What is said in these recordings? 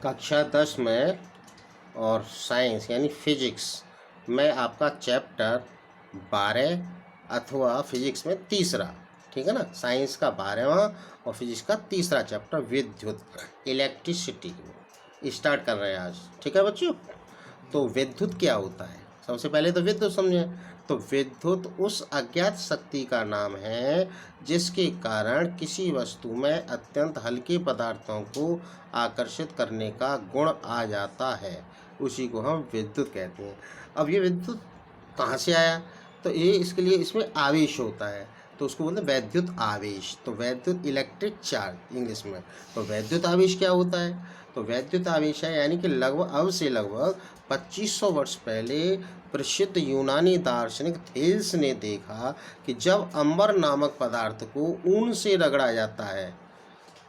कक्षा 10 में और साइंस यानी फिजिक्स में आपका चैप्टर 12 अथवा फिजिक्स में तीसरा, ठीक है ना। साइंस का 12वां और फिजिक्स का तीसरा चैप्टर विद्युत, इलेक्ट्रिसिटी स्टार्ट कर रहे हैं आज, ठीक है बच्चों। तो विद्युत क्या होता है, सबसे पहले तो विद्युत समझें। तो विद्युत उस अज्ञात शक्ति का नाम है जिसके कारण किसी वस्तु में अत्यंत हल्के पदार्थों को आकर्षित करने का गुण आ जाता है, उसी को हम विद्युत कहते हैं। अब ये विद्युत कहाँ से आया, तो ये इसके लिए इसमें आवेश होता है, तो उसको बोलते हैं वैद्युत आवेश। तो वैद्युत इलेक्ट्रिक चार्ज इंग्लिश में। तो वैद्युत आवेश क्या होता है, तो वैद्युत आवेश है यानी कि लगभग अब से लगभग 2500 वर्ष पहले प्रसिद्ध यूनानी दार्शनिक थेल्स ने देखा कि जब अंबर नामक पदार्थ को ऊन से रगड़ा जाता है,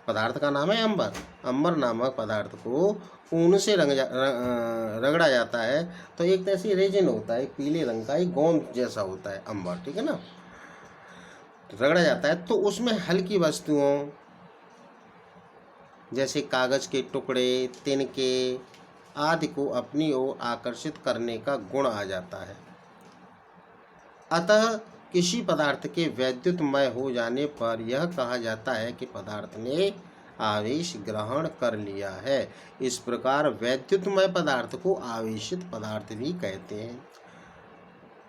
पदार्थ का नाम है अंबर, अंबर नामक पदार्थ को ऊन से रगड़ा जाता है, तो एक तरह से रेजिन होता है, एक पीले रंग का एक गोंद जैसा होता है अंबर, ठीक है ना। रगड़ा जाता है तो उसमें हल्की वस्तुओं जैसे कागज के टुकड़े, तिनके आदि को अपनी ओर आकर्षित करने का गुण आ जाता है। अतः किसी पदार्थ के वैद्युतमय हो जाने पर यह कहा जाता है कि पदार्थ ने आवेश ग्रहण कर लिया है। इस प्रकार वैद्युतमय पदार्थ को आवेशित पदार्थ भी कहते हैं।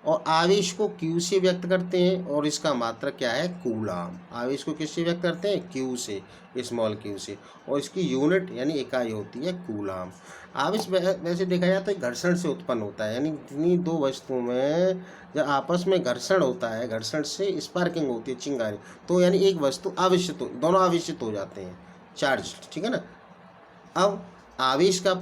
और आवेश को क्यू से व्यक्त करते हैं, और इसका मात्रक क्या है, कूलाम। आवेश को किससे व्यक्त करते हैं, क्यू से, स्मॉल क्यू से, और इसकी यूनिट यानी इकाई होती है कूलाम। आवेश वैसे देखा जाए तो घर्षण से उत्पन्न होता है, यानी इतनी दो वस्तुओं में जब आपस में घर्षण होता है, घर्षण से स्पार्किंग होती है, चिंगारी, तो यानी एक वस्तु आवेशित हो, दोनों आवेशित हो जाते हैं, चार्ज, ठीक है ना। अब आवेश के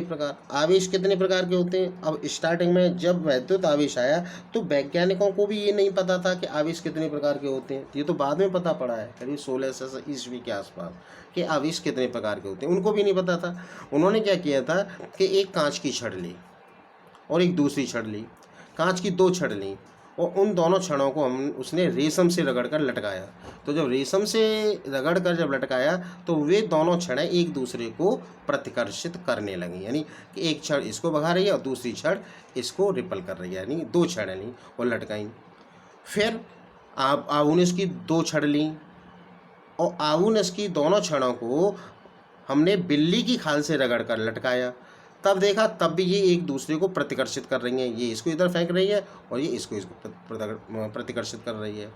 प्रकार, आवेश कितने प्रकार के होते हैं। अब स्टार्टिंग में जब वैद्युत आवेश आया तो वैज्ञानिकों को भी ये नहीं पता था कि आवेश कितने प्रकार के होते हैं, ये तो बाद में पता पड़ा है, करीब 1600 ईस्वी के आसपास, कि आवेश कितने प्रकार के होते हैं, उनको भी नहीं पता था। उन्होंने क्या किया था कि एक कांच की छड़ ली और एक दूसरी छड़ ली, कांच की दो छड़ ली, और उन दोनों छड़ों को उसने रेशम से रगड़ कर लटकाया। तो जब रेशम से रगड़ कर जब लटकाया तो वे दोनों छड़ें एक दूसरे को प्रतिकर्षित करने लगी, यानी कि एक छड़ इसको भगा रही है और दूसरी छड़ इसको रिपल कर रही है, यानी दो छड़ें ली और लटकाई। फिर आउनिस की दो छड़ ली, और आउनिस की दोनों छड़ों को हमने बिल्ली की खाल से रगड़ कर लटकाया। तब देखा, तब भी ये एक दूसरे को प्रतिकर्षित कर रही हैं, ये इसको इधर फेंक रही है और ये इसको प्रतिकर्षित कर रही है।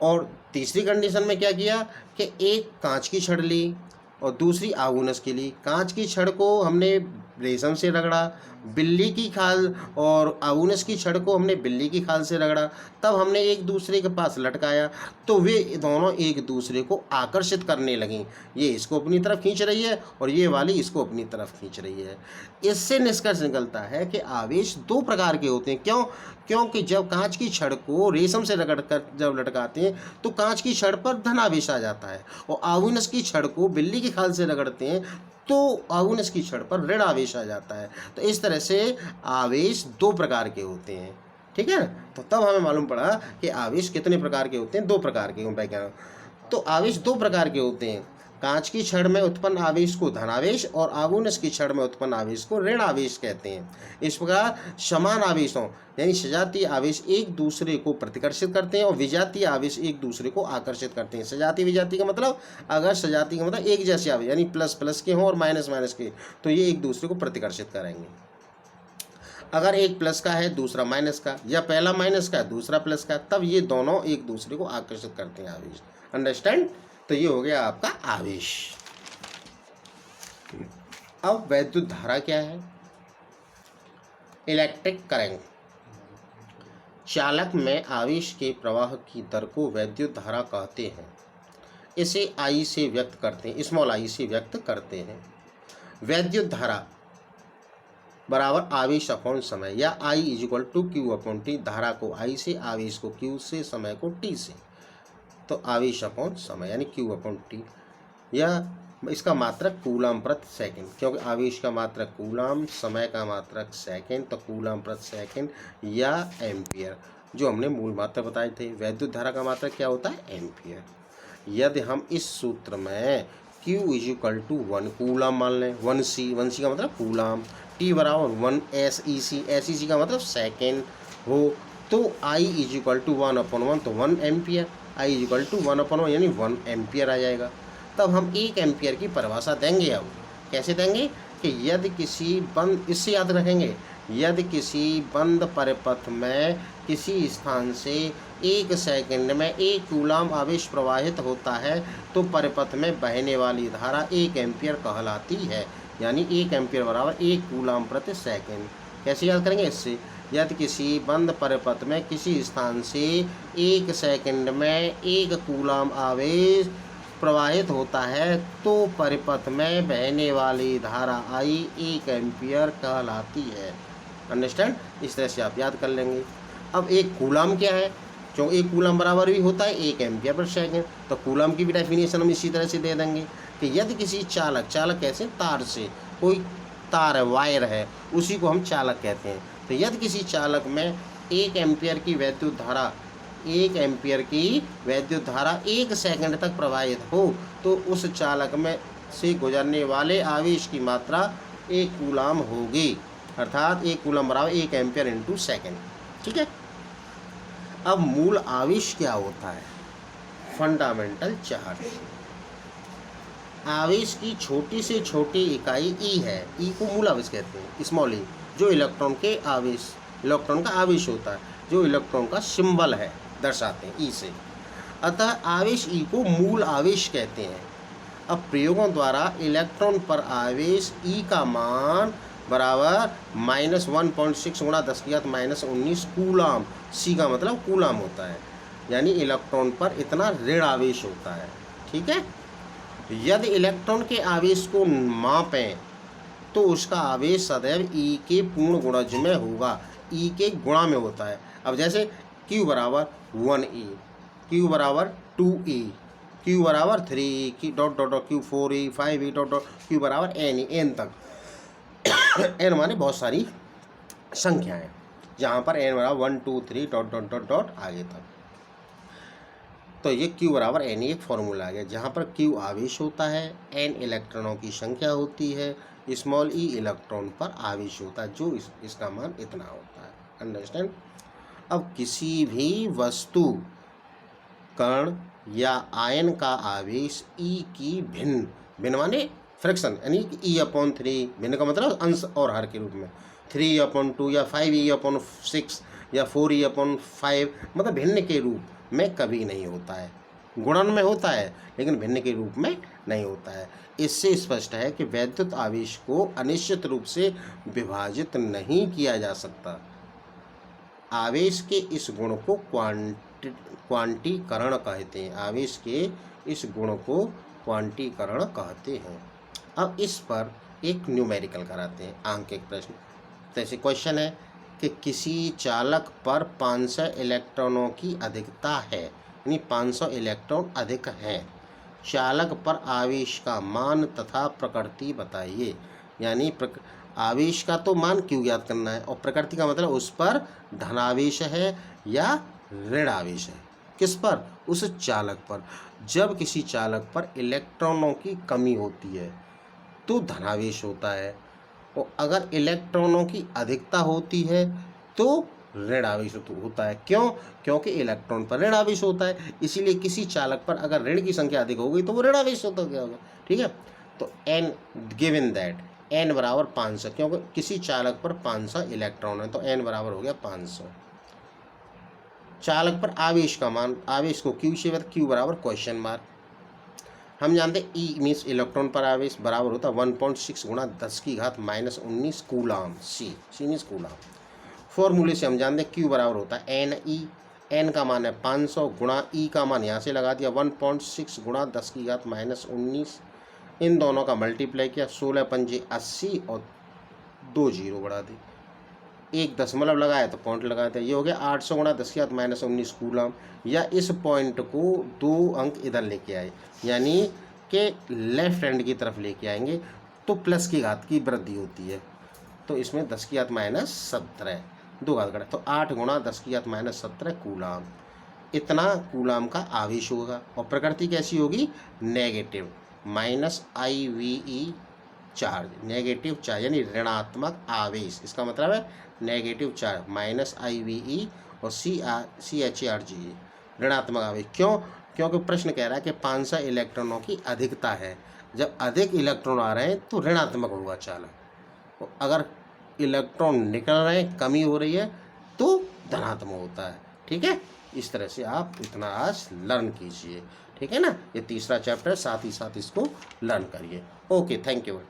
और तीसरी कंडीशन में क्या किया कि एक कांच की छड़ ली और दूसरी आउनस की ली। कांच की छड़ को हमने रेशम से रगड़ा, बिल्ली की खाल और आउनस की छड़ को हमने बिल्ली की खाल से रगड़ा, तब हमने एक दूसरे के पास लटकाया, तो वे दोनों एक दूसरे को आकर्षित करने लगीं। ये इसको अपनी तरफ खींच रही है और ये वाली इसको अपनी तरफ खींच रही है। इससे निष्कर्ष निकलता है कि आवेश दो प्रकार के होते हैं। क्यों? क्योंकि जब कांच की छड़ को रेशम से रगड़ कर जब लटकाते हैं तो कांच की छड़ पर धनावेश आ जाता है, और आउनस की छड़ को बिल्ली की खाल से रगड़ते हैं तो आउनस की छड़ पर ऋण आवेश आ जाता है। तो इस तरह से आवेश दो प्रकार के होते हैं, ठीक है। तो तब हमें मालूम पड़ा कि आवेश कितने प्रकार के होते हैं, दो प्रकार के वैज्ञानिक। तो आवेश दो प्रकार के होते हैं, कांच की छड़ में उत्पन्न आवेश को धनावेश और आउनस की छड़ में उत्पन्न आवेश को ऋण आवेश कहते हैं। इस प्रकार समान आवेशों यानी सजातीय आवेश एक दूसरे को प्रतिकर्षित करते हैं और विजातीय आवेश एक दूसरे को आकर्षित करते हैं। सजातीय विजातीय का मतलब, अगर सजातीय का मतलब एक जैसे आवेश यानी प्लस प्लस के हों और माइनस माइनस के, तो ये एक दूसरे को प्रतिकर्षित करेंगे। अगर एक प्लस का है दूसरा माइनस का, या पहला माइनस का दूसरा प्लस का, तब ये दोनों एक दूसरे को आकर्षित करते हैं आवेश। अंडरस्टैंड? तो ये हो गया आपका आवेश। अब वैद्युत धारा क्या है? Electric current. चालक में आवेश के प्रवाह की दर को वैद्युत धारा कहते हैं। इसे आई से व्यक्त करते हैं, स्मॉल आई से व्यक्त करते हैं। वैद्युत धारा बराबर आवेश अपॉन समय, या I is equal to Q upon T. धारा को आई से, आवेश को क्यू से, समय को टी से। तो आवेश अपॉन समय यानी क्यू अपॉन टी, या इसका मात्रक कूलाम प्रति सेकंड, क्योंकि आवेश का मात्रक कूलाम, समय का मात्रक सेकंड, तो कूलाम प्रति सेकंड या एम्पियर, जो हमने मूल मात्रक बताए थे। वैद्युत धारा का मात्रक क्या होता है? एम्पियर। यदि हम इस सूत्र में Q is equal to 1 coulomb मान लें, 1C, 1C का मतलब कूलाम, T बराबर 1 SEC, SEC का मतलब सेकेंड हो, तो I इज इक्वल टू 1/1 तो 1 ampere, I is equal to 1/1 यानी 1 एम्पियर आ जाएगा। तब हम 1 एम्पियर की परिभाषा देंगे। अब कैसे देंगे कि यदि किसी बंद, इससे याद रखेंगे, यदि किसी बंद परिपथ में किसी स्थान से 1 सेकंड में 1 कूलाम आवेश प्रवाहित होता है तो परिपथ में बहने वाली धारा 1 एम्पियर कहलाती है, यानी 1 एम्पियर बराबर 1 कूलाम प्रति सेकंड। कैसे याद करेंगे इससे, यदि किसी बंद परिपथ में किसी स्थान से 1 सेकंड में 1 कूलाम आवेश प्रवाहित होता है तो परिपथ में बहने वाली धारा I 1 एम्पियर कहलाती है। अंडरस्टैंड, इस तरह से आप याद कर लेंगे। अब 1 कूलाम क्या है, क्यों 1 कूलाम बराबर भी होता है 1 एम्पियर पर सेकंड, तो कूलाम की भी डेफिनेशन हम इसी तरह से दे देंगे कि यदि किसी चालक, चालक कैसे, तार से, कोई तार है, वायर है, उसी को हम चालक कहते हैं, तो यदि किसी चालक में 1 एम्पियर की विद्युत धारा, 1 एम्पियर की विद्युत धारा 1 सेकंड तक प्रवाहित हो तो उस चालक में से गुजरने वाले आवेश की मात्रा 1 कूलाम होगी, अर्थात 1 कूलाम बराबर 1 एम्पियर इंटू सेकेंड। ठीक है। अब मूल आवेश क्या होता है, फंडामेंटल चार्ज। आवेश की छोटी से छोटी इकाई ई है, ई को मूल आवेश कहते हैं, स्मॉल ई, जो इलेक्ट्रॉन के आवेश, इलेक्ट्रॉन का आवेश होता है, जो इलेक्ट्रॉन का सिंबल है दर्शाते हैं ई से, अतः आवेश ई को मूल आवेश कहते हैं। अब प्रयोगों द्वारा इलेक्ट्रॉन पर आवेश ई का मान बराबर -1.6 गुणा 10⁻⁻19 कूलाम, सी का मतलब कूलाम होता है, यानी इलेक्ट्रॉन पर इतना ऋण आवेश होता है। ठीक है। यदि इलेक्ट्रॉन के आवेश को मापें तो उसका आवेश सदैव ई के पूर्ण गुणज में होगा, ई के गुणा में होता है। अब जैसे Q बराबर 1E, Q बराबर 2E, Q बराबर 3E, Q 4E, 5E, Q बराबर N, N तक n माने बहुत सारी संख्याएं, जहाँ पर n बराबर 1 2 3 ... आगे तक, तो ये Q बराबर N एक फॉर्मूला आ गया, जहाँ पर Q आवेश होता है, N इलेक्ट्रॉनों की संख्या होती है, स्मॉल e इलेक्ट्रॉन पर आवेश होता है, जो इसका मान इतना होता है। अंडरस्टैंड। अब किसी भी वस्तु, कण या आयन का आवेश E की भिन्न, भिन्न माने फ्रैक्शन, यानी E/3, भिन्न का मतलब अंश और हर के रूप में, 3/2 या 5E/6 या 4E/5, मतलब भिन्न के रूप में कभी नहीं होता है। गुणन में होता है लेकिन भिन्न के रूप में नहीं होता है। इससे स्पष्ट है कि वैद्युत आवेश को अनिश्चित रूप से विभाजित नहीं किया जा सकता। आवेश के इस गुण को क्वांटीकरण कहते हैं। आवेश के इस गुण को क्वांटीकरण कहते हैं। अब इस पर एक न्यूमेरिकल कराते हैं, अंक एक प्रश्न। जैसे क्वेश्चन है कि किसी चालक पर 500 इलेक्ट्रॉनों की अधिकता है, यानी 500 इलेक्ट्रॉन अधिक हैं। चालक पर आवेश का मान तथा प्रकृति बताइए, यानी आवेश का तो मान क्यों ज्ञात करना है, और प्रकृति का मतलब उस पर धनावेश है या ऋण आवेश है। किस पर, उस चालक पर। जब किसी चालक पर इलेक्ट्रॉनों की कमी होती है तो धनावेश होता है, और अगर इलेक्ट्रॉनों की अधिकता होती है तो ऋण आवेश होता है। क्यों? क्योंकि इलेक्ट्रॉन पर ऋण आवेश होता है, इसीलिए किसी चालक पर अगर ऋण की संख्या अधिक हो गई तो वो ऋण आवेश होता क्या होगा। ठीक है। तो n गिवन दैट n बराबर 500, क्योंकि किसी चालक पर 500 इलेक्ट्रॉन है तो n बराबर हो गया 500। चालक पर आवेश का मान, आवेश को Q से Q बराबर क्वेश्चन मार्क। हम जानते हैं E मीन्स इलेक्ट्रॉन पर आवेश बराबर होता है 1.6 गुणा 10⁻⁻19 कूलाम, C मीन्स कूलाम। फॉर्मूले से हम जानते हैं Q बराबर होता है NE, N का मान है 500 गुणा E का मान यहाँ से लगा दिया 1.6 गुणा 10⁻⁻19, इन दोनों का मल्टीप्लाई किया, 16 पंजे 80 और 2 जीरो बढ़ा दी, एक दशमलव लगाया तो पॉइंट लगाया था, ये हो गया 800 गुणा 10⁻⁻19 कूलाम। या इस पॉइंट को 2 अंक इधर लेके आए, यानी कि लेफ्ट हैंड की तरफ लेके आएंगे तो प्लस की घात की वृद्धि होती है, तो इसमें 10⁻⁻17 2 घात घटा, तो 8 गुणा 10⁻⁻17 कूलाम, इतना कूलाम का आवेश होगा। और प्रकृति कैसी होगी, negative, -IVE charge, negative charge यानी ऋणात्मक आवेश, इसका मतलब है नेगेटिव चार्ज -IVE और CHARGE ऋणात्मक आवेश। क्यों? क्योंकि प्रश्न कह रहा है कि 500 इलेक्ट्रॉनों की अधिकता है। जब अधिक इलेक्ट्रॉन आ रहे हैं तो ऋणात्मक होगा चालक, अगर इलेक्ट्रॉन निकल रहे हैं, कमी हो रही है, तो धनात्मक होता है। ठीक है, इस तरह से आप इतना आज लर्न कीजिए। ठीक है ना, ये तीसरा चैप्टर, साथ ही साथ इसको लर्न करिए। Okay, thank you.